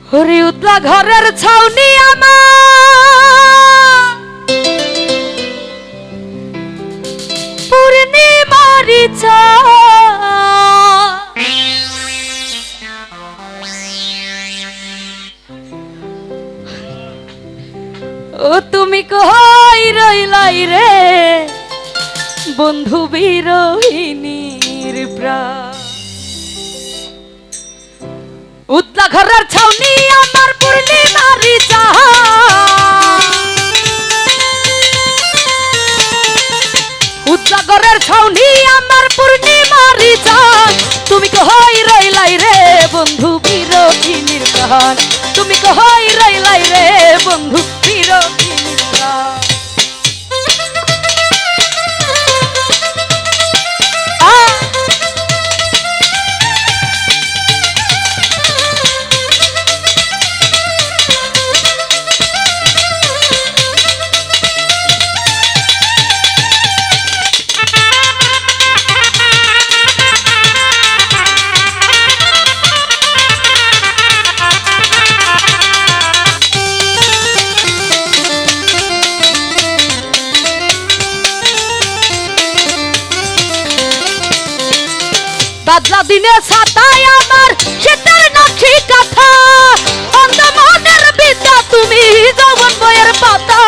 হরি উতলা ঘরের ছাউনি আমার পূর্ণিমারি ও তুমি কই রইলাই রে বন্ধু বিরহিনীর প্রাণ উতলা ঘরের ছাউনি আমার পূর্ণিমারি উতলা ঘরের ছাউনি আমার পূর্ণিমারি তুমি কই রইলাই রে বন্ধু বিরহিনীর প্রাণ তুমি কই রইলাই রে বন্ধু বিরহিনীর প্রাণ বাদলা দিনে ছাতায় আমার শীতের নকশি কাঁথা অন্ধ মনের বিদ্যা তুমি যৌবন বইয়ের পাতা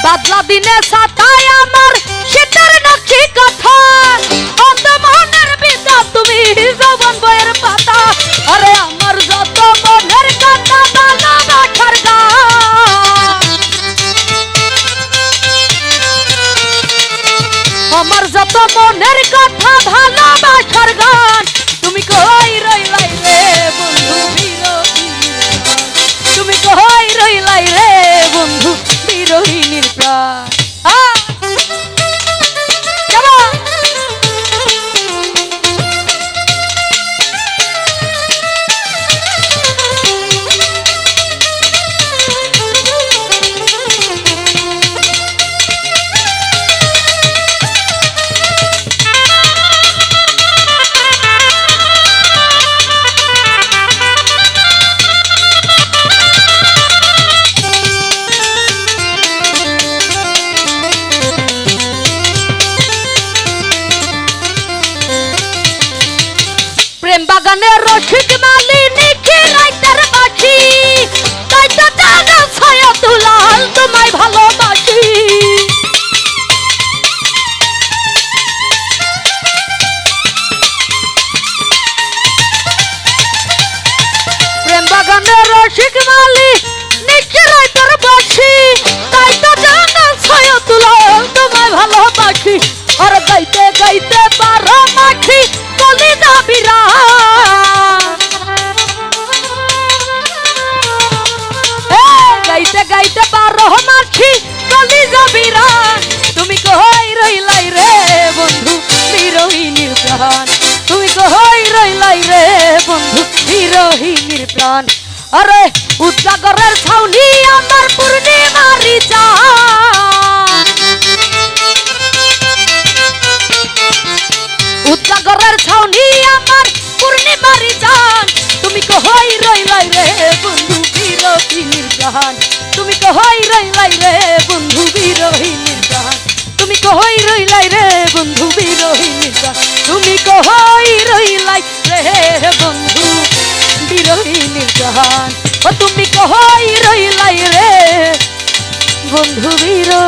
বাদলা দিনে ছাতায় আমার শীতের নকশি কাঁথা অন্ধ মনের বিদ্যা তুমি যৌবন বইয়ের পাতা আরে আমার যত মনের কথা ভালোবাসার আমার যত মনের কথা ভালোবাসার গান তুমি কই রইলাই রে বন্ধু বিরহিনীর তুমি কই রইলাই রে বন্ধু বিরহিনীর প্রাণ বাগানে রসিক মালি নিখিলাইতার বাসি তাই তো জানা ছায়া দুলাল তোমায় ভালোবাসি প্রেম বাগানে রসিক মালি নিখিলাইতার বাসি তাই তো জানা ছায়া দুলাল তোমায় ভালোবাসি আর গাইতে গাইতে বারো মাঠি বলি যাবিরা গাইতে গাইতে বারো মাঠি বলি যাবিরা তুমি কই রইলাই রে বন্ধু বিরহিনীর প্রাণ তুমি কই রইলাই রে বন্ধু বিরহিনীর প্রাণ আরে উতলা ঘরের ছাউনি আমার পূর্ণিমারি উতলা ঘরের ছাউনি আমার পূর্ণিমারি জান তুমি কই রইলাই রে বন্ধু বিরহিনীর প্রাণ তুমি কই রইলাই রে বন্ধু বিরহিনীর প্রাণ তুমি কই রইলাই রে বন্ধু বিরহিনীর প্রাণ তুমি কই রইলাই রে বন্ধু বিরহিনীর প্রাণ ও তুমি কই রইলাই রে বন্ধু বিরহিনীর